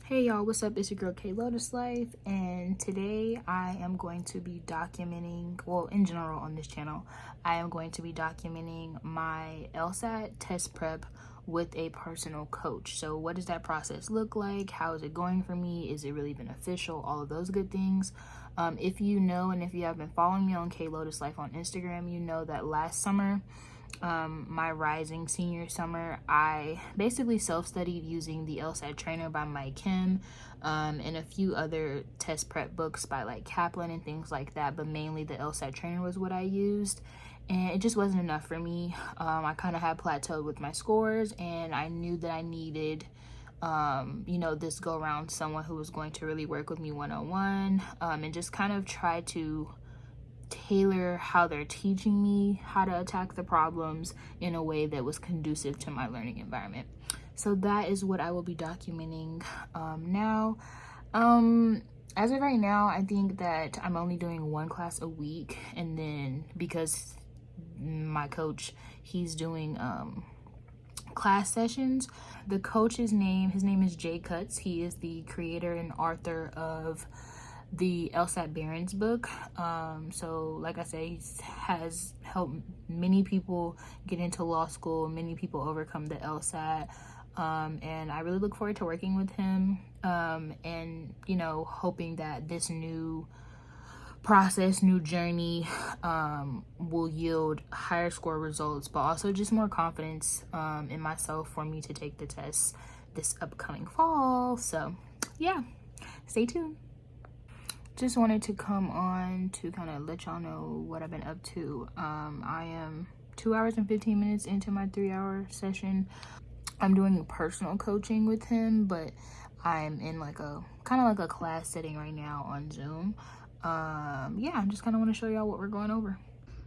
Hey y'all, what's up? It's your girl K Lotus Life, and today I am going to be documenting, well, in general on this channel, I am going to be documenting my Lsat test prep with a personal coach. So what does that process look like? How is it going for me? Is it really beneficial? All of those good things. If you know, and if you have been following me on K Lotus Life on Instagram, you know that last summer, my rising senior summer, I basically self-studied using the Lsat Trainer by Mike Kim, and a few other test prep books by like Kaplan and things like that, but mainly the Lsat Trainer was what I used, and it just wasn't enough for me. I kind of had plateaued with my scores, and I knew that I needed this go around someone who was going to really work with me one-on-one, and just kind of try to tailor how they're teaching me how to attack the problems in a way that was conducive to my learning environment. So that is what I will be documenting now. As of right now, I think that I'm only doing one class a week, and then because my coach, he's doing class sessions. The coach's name, his name is Jay Cutts. He is the creator and author of the Lsat Barron's book. So like I say, he has helped many people get into law school, many people overcome the Lsat, and I really look forward to working with him, and hoping that this new process, new journey, will yield higher score results, but also just more confidence in myself for me to take the test this upcoming fall. So yeah, stay tuned. Just wanted to come on to kind of let y'all know what I've been up to. I am 2 hours and 15 minutes into my 3-hour session. I'm doing personal coaching with him, but I'm in like a kind of like a class setting right now on Zoom. Yeah, I just kind of want to show y'all what we're going over.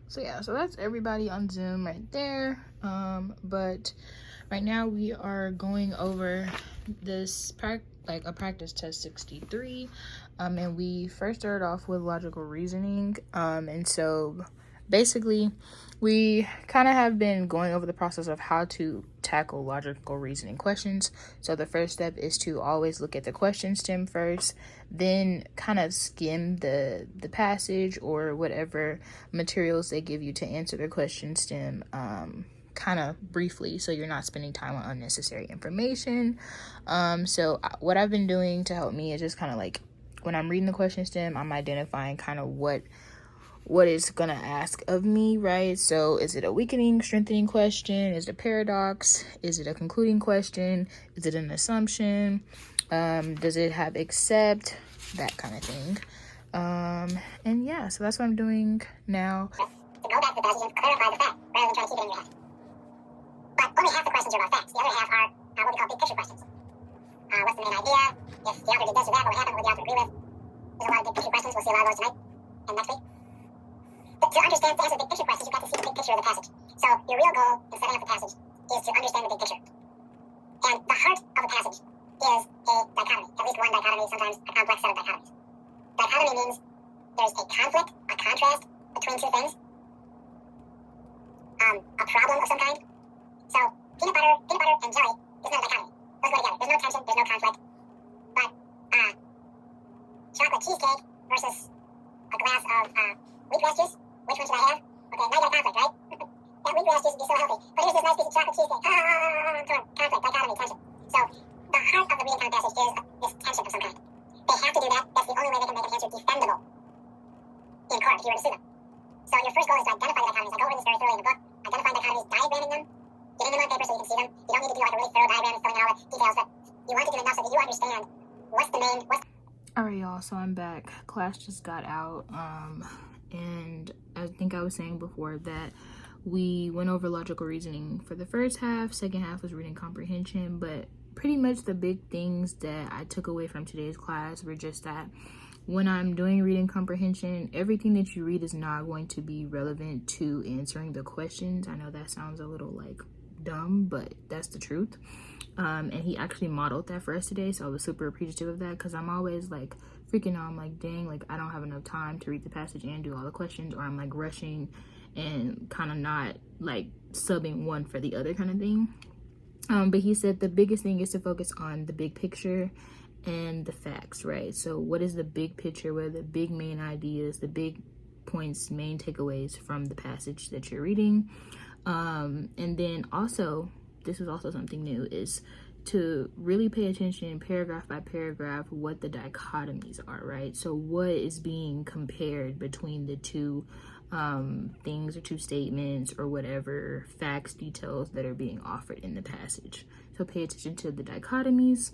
So that's everybody on Zoom right there. But right now we are going over this a practice test 63, and we first started off with logical reasoning, and so basically we kind of have been going over the process of how to tackle logical reasoning questions. So the first step is to always look at the question stem first, then kind of skim the passage or whatever materials they give you to answer the question stem kind of briefly, so you're not spending time on unnecessary information. So what I've been doing to help me is just kind of like when I'm reading the question stem, I'm identifying kind of what it's gonna ask of me, right? So is it a weakening, strengthening question? Is it a paradox? Is it a concluding question? Is it an assumption? Does it have except? That kind of thing. And yeah, so that's what I'm doing now. To go back to the passage and clarify the fact rather than try to keep it in your head. But only half the questions are about facts. The other half are what we call big picture questions. What's the main idea? If the author did this or that, what would happen? What would the author agree with? There's a lot of big picture questions. We'll see a lot of those tonight and next week. But to answer the big picture questions, you've got to see the big picture of the passage. So your real goal in setting up the passage is to understand the big picture. And the heart of a passage is a dichotomy, at least one dichotomy, sometimes a complex set of dichotomies. Dichotomy means there's a conflict, a contrast between two things, a problem of some kind. So peanut butter and jelly is not a dichotomy. Those go together. There's no tension, there's no conflict. But chocolate cheesecake versus a glass of wheatgrass juice, which one should I have? Okay, now you got a conflict, right? That wheatgrass juice would be so healthy. But here's this nice piece of chocolate cheesecake. Conflict, dichotomy, tension. So the heart of the reading kind of passage is this tension of some kind. They have to do that. That's the only way they can make an answer defendable in court if you were to sue them. So your first goal is to identify the dichotomies. I go over this very thoroughly in the book. Identifying dichotomies, diagramming them, getting them on paper so you can see them. You don't need to do like a really thorough diagram and filling in all the details, but you want to do enough so that you understand what's the main, Alright y'all, so I'm back. Class just got out, and I think I was saying before that we went over logical reasoning for the first half. Second half was reading comprehension, but pretty much the big things that I took away from today's class were just that when I'm doing reading comprehension, everything that you read is not going to be relevant to answering the questions. I know that sounds a little like dumb, but that's the truth. And he actually modeled that for us today, so I was super appreciative of that, because I'm always like freaking out. I'm like, dang, like I don't have enough time to read the passage and do all the questions, or I'm like rushing and kind of not like subbing one for the other kind of thing. But he said the biggest thing is to focus on the big picture and the facts, right? So what is the big picture, what are the big main ideas, the big points, main takeaways from the passage that you're reading? And then also, this is also something new, is to really pay attention paragraph by paragraph what the dichotomies are, right? So what is being compared between the two things or two statements or whatever facts, details that are being offered in the passage. So pay attention to the dichotomies.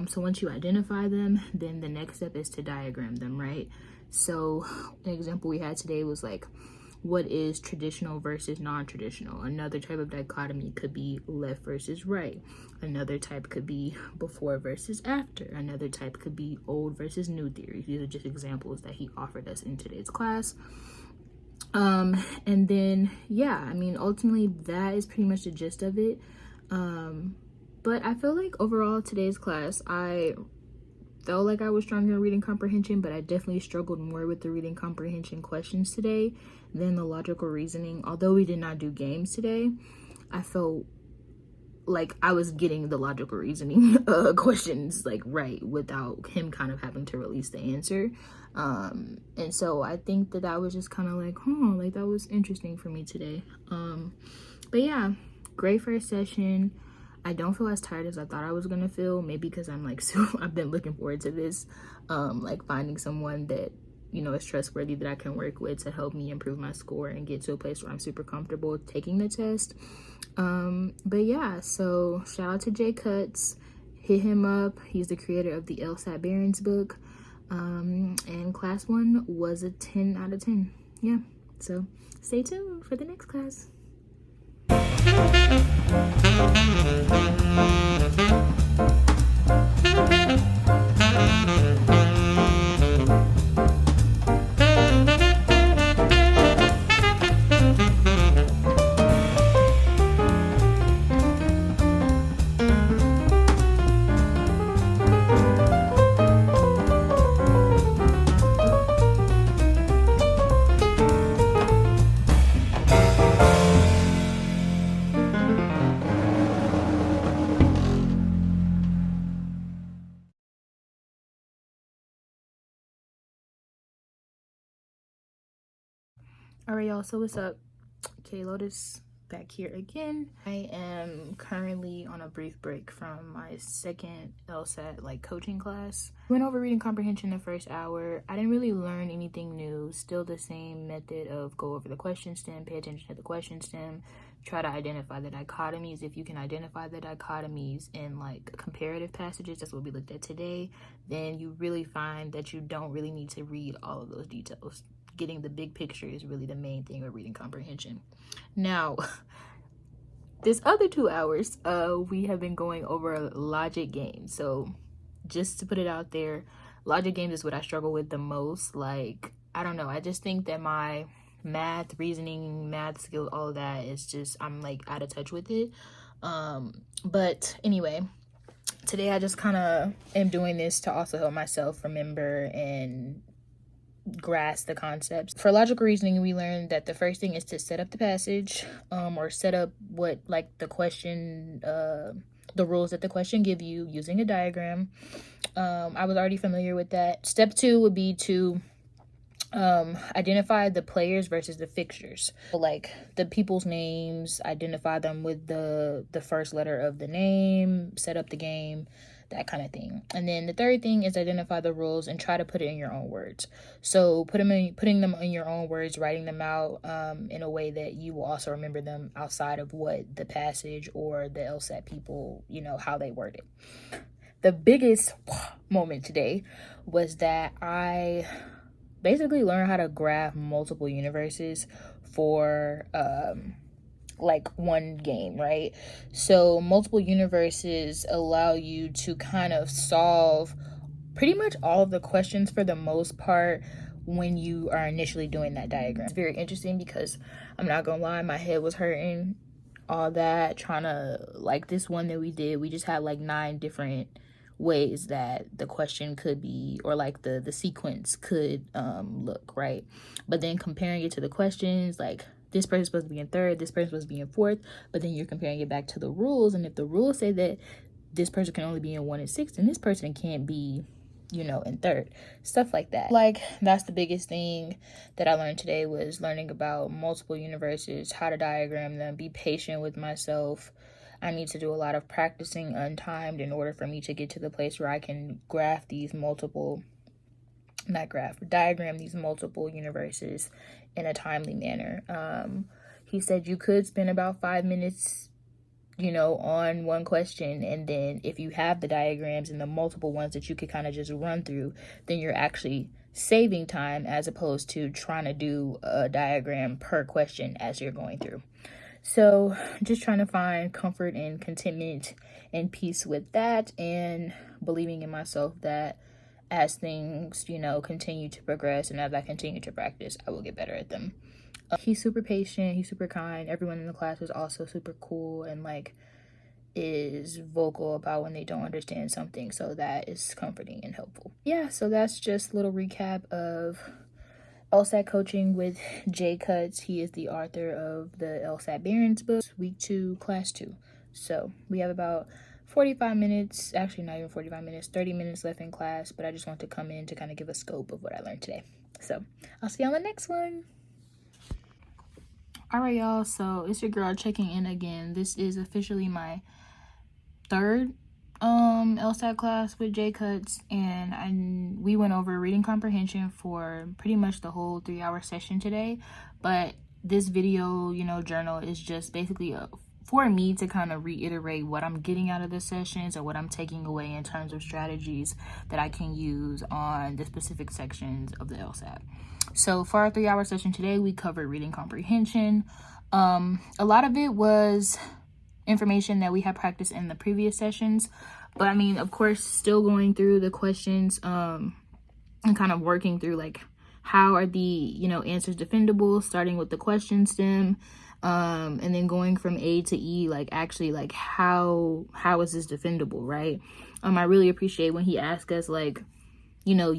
So once you identify them, then the next step is to diagram them, right? So an example we had today was like, what is traditional versus non-traditional? Another type of dichotomy could be left versus right. Another type could be before versus after. Another type could be old versus new theories. These are just examples that he offered us in today's class. And then, yeah, I mean, ultimately that is pretty much the gist of it. But I feel like overall today's class, I felt like I was stronger in reading comprehension, but I definitely struggled more with the reading comprehension questions today than the logical reasoning. Although we did not do games today, I felt like I was getting the logical reasoning questions like right without him kind of having to release the answer. And so I think that was just kind of like, like that was interesting for me today. But yeah, great first session. I don't feel as tired as I thought I was gonna feel, maybe because I'm like, I've been looking forward to this, like finding someone that, you know, is trustworthy that I can work with to help me improve my score and get to a place where I'm super comfortable taking the test. But yeah, so shout out to Jay Cuts, hit him up. He's the creator of the Lsat Barron's book. And class 1 was a 10 out of 10. Yeah, so stay tuned for the next class. All right, y'all, so what's up? Okay, Lotus back here again. I am currently on a brief break from my second LSAT like coaching class. Went over reading comprehension the first hour. I didn't really learn anything new. Still the same method of go over the question stem, pay attention to the question stem, try to identify the dichotomies. If you can identify the dichotomies in like comparative passages, that's what we looked at today, then you really find that you don't really need to read all of those details. Getting the big picture is really the main thing with reading comprehension. Now, this other 2 hours, we have been going over logic games. So just to put it out there, logic games is what I struggle with the most. Like, I don't know. I just think that my math, reasoning, math skills, all of that is just, I'm like out of touch with it. But anyway, today I just kind of am doing this to also help myself remember and grasp the concepts. For logical reasoning, we learned that the first thing is to set up the passage, or set up what like the question, the rules that the question give you using a diagram. I was already familiar with that. Step 2 would be to identify the players versus the fixtures. So like the people's names, identify them with the first letter of the name, set up the game, that kind of thing. And then the third thing is identify the rules and try to put it in your own words. So putting them in your own words, writing them out in a way that you will also remember them outside of what the passage or the LSAT people, you know, how they word it. The biggest moment today was that I basically learned how to graph multiple universes for like one game, right? So multiple universes allow you to kind of solve pretty much all of the questions for the most part when you are initially doing that diagram. It's very interesting because I'm not gonna lie, my head was hurting, all that, trying to, like this one that we did, we just had like 9 different ways that the question could be, or like the sequence could look, right? But then comparing it to the questions, like this person's supposed to be in third, this person's supposed to be in fourth, but then you're comparing it back to the rules, and if the rules say that this person can only be in 1 and 6, and this person can't be, you know, in 3rd. Stuff like that. Like, that's the biggest thing that I learned today, was learning about multiple universes, how to diagram them, be patient with myself. I need to do a lot of practicing untimed in order for me to get to the place where I can diagram these multiple universes in a timely manner. He said you could spend about 5 minutes, you know, on one question, and then if you have the diagrams and the multiple ones that you could kind of just run through, then you're actually saving time as opposed to trying to do a diagram per question as you're going through. So just trying to find comfort and contentment and peace with that, and believing in myself that as things, you know, continue to progress and as I continue to practice, I will get better at them. He's super patient, he's super kind. Everyone in the class is also super cool and like is vocal about when they don't understand something, so that is comforting and helpful. Yeah, so that's just a little recap of LSAT coaching with Jay Cuts. He is the author of the LSAT Barron's book, week 2, class 2. So we have about 45 minutes, actually not even 45 minutes, 30 minutes left in class, but I just want to come in to kind of give a scope of what I learned today. So I'll see you on the next one. All right, y'all, so it's your girl checking in again. This is officially my 3rd LSAT class with J Cuts, and we went over reading comprehension for pretty much the whole 3-hour session today. But this video, you know, journal is just basically for me to kind of reiterate what I'm getting out of the sessions and what I'm taking away in terms of strategies that I can use on the specific sections of the LSAT. So for our 3-hour session today, we covered reading comprehension. A lot of it was information that we had practiced in the previous sessions, but I mean, of course, still going through the questions and kind of working through like how are the, you know, answers defendable, starting with the question stem, and then going from A to E, like actually like how is this defendable, right? I really appreciate when he asked us, like, you know,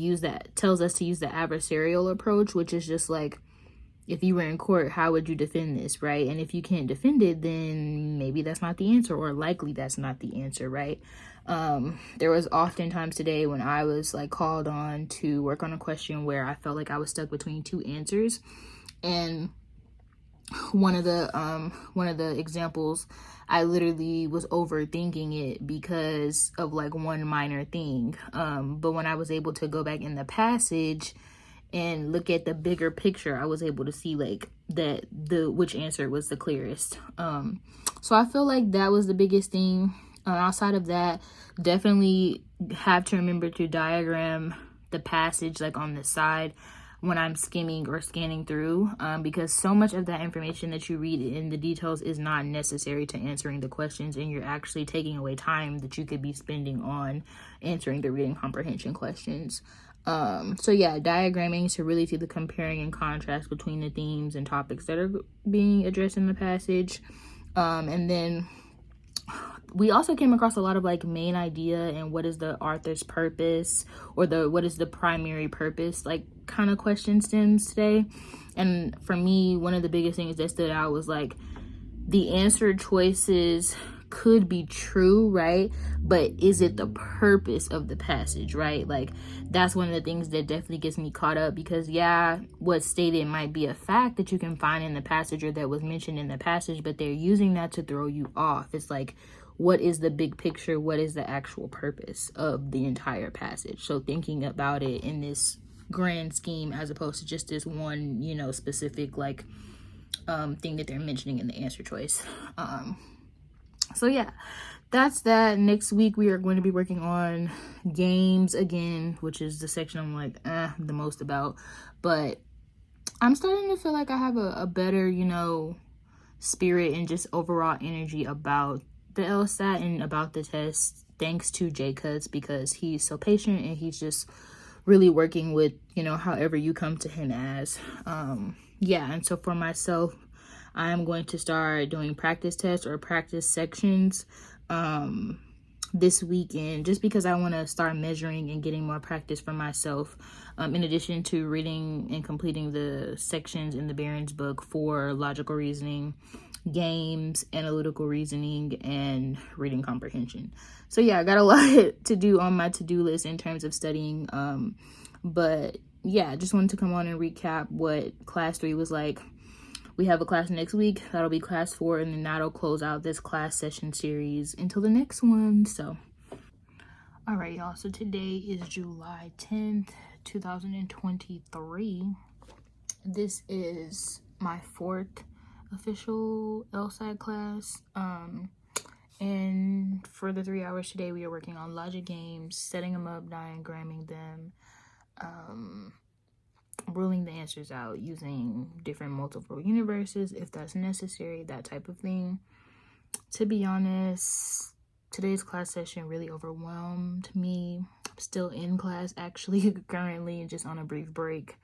tells us to use the adversarial approach, which is just like, if you were in court, how would you defend this, right? And if you can't defend it, then maybe that's not the answer, or likely that's not the answer, right? There was oftentimes today when I was like called on to work on a question where I felt like I was stuck between 2 answers. And one of the examples, I literally was overthinking it because of like one minor thing. But when I was able to go back in the passage and look at the bigger picture, I was able to see like that which answer was the clearest. So I feel like that was the biggest thing. Outside of that, definitely have to remember to diagram the passage like on the side when I'm skimming or scanning through, because so much of that information that you read in the details is not necessary to answering the questions, and you're actually taking away time that you could be spending on answering the reading comprehension questions. So yeah, diagramming to really see the comparing and contrast between the themes and topics that are being addressed in the passage. And then we also came across a lot of like main idea and what is the author's purpose, or what is the primary purpose, like kind of question stems today. And for me, one of the biggest things that stood out was like the answer choices could be true, right? But is it the purpose of the passage, right? Like that's one of the things that definitely gets me caught up, because yeah, what's stated might be a fact that you can find in the passage or that was mentioned in the passage, but they're using that to throw you off. It's like, what is the big picture? What is the actual purpose of the entire passage? So thinking about it in this grand scheme as opposed to just this one, you know, specific like thing that they're mentioning in the answer choice. So yeah, that's that. Next week we are going to be working on games again, which is the section I'm like the most about, but I'm starting to feel like I have a better, you know, spirit and just overall energy about the LSAT and about the test, thanks to J Cuts, because he's so patient and he's just really working with, you know, however you come to him as. Yeah, and so for myself, I am going to start doing practice tests or practice sections this weekend, just because I want to start measuring and getting more practice for myself, in addition to reading and completing the sections in the Barron's book for logical reasoning, games, analytical reasoning, and reading comprehension. So yeah, I got a lot to do on my to-do list in terms of studying. But yeah, I just wanted to come on and recap what class 3 was like. We have a class next week. That'll be class 4, and then that'll close out this class session series until the next one. So all right, y'all. So today is July 10th, 2023. This is my 4th official Lsat class. And for the 3 hours today, we are working on logic games, setting them up, diagramming them, ruling the answers out using different multiple universes if that's necessary, that type of thing. To be honest, today's class session really overwhelmed me. I'm still in class actually currently, just on a brief break.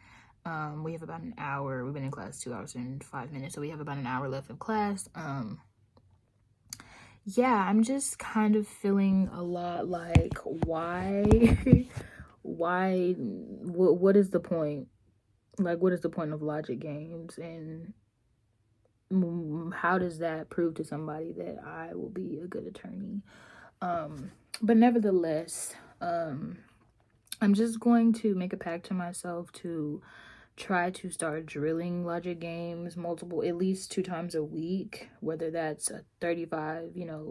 We have about an hour. We've been in class 2 hours and 5 minutes, so we have about an hour left of class. Yeah, I'm just kind of feeling a lot like, why what is the point? Like, what is the point of logic games, and how does that prove to somebody that I will be a good attorney? But nevertheless, I'm just going to make a pact to myself to try to start drilling logic games at least 2 times a week, whether that's a 35,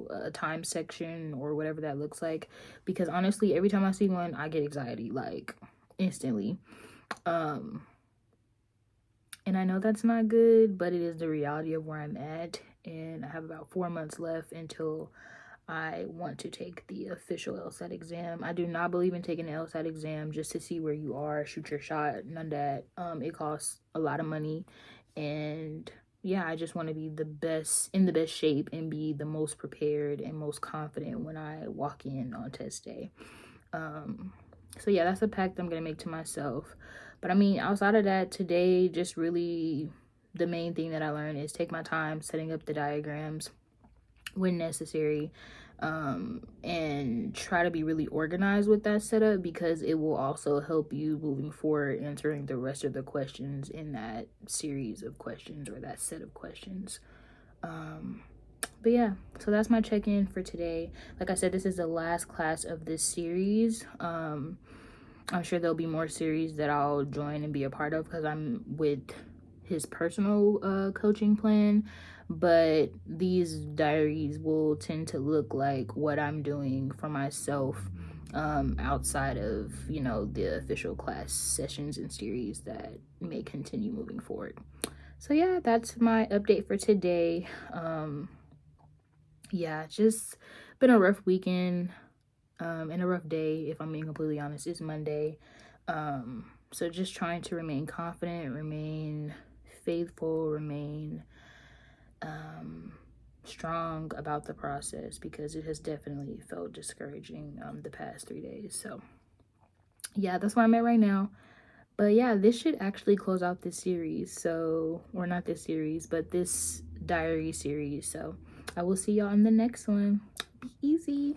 a time section or whatever that looks like. Because honestly, every time I see one, I get anxiety, like instantly. And I know that's not good, but it is the reality of where I'm at. And I have about 4 months left until I want to take the official LSAT exam. I do not believe in taking the LSAT exam just to see where you are, shoot your shot, none of that. It costs a lot of money. And yeah, I just want to be in the best shape and be the most prepared and most confident when I walk in on test day. So yeah, that's a pact I'm gonna make to myself. But I mean, outside of that, today, just really the main thing that I learned is take my time setting up the diagrams when necessary, and try to be really organized with that setup, because it will also help you moving forward answering the rest of the questions in that series of questions or that set of questions. But yeah, so that's my check-in for today. Like I said, this is the last class of this series. I'm sure there'll be more series that I'll join and be a part of because I'm with his personal coaching plan. But these diaries will tend to look like what I'm doing for myself outside of, the official class sessions and series that may continue moving forward. So yeah, that's my update for today. Yeah, just been a rough weekend and a rough day, if I'm being completely honest. It's Monday. So just trying to remain confident, remain faithful, remain strong about the process, because it has definitely felt discouraging the past 3 days. So yeah, that's where I'm at right now. But yeah, this should actually close out this series. So, or not this series, but this diary series. So I will see y'all in the next one. Be easy.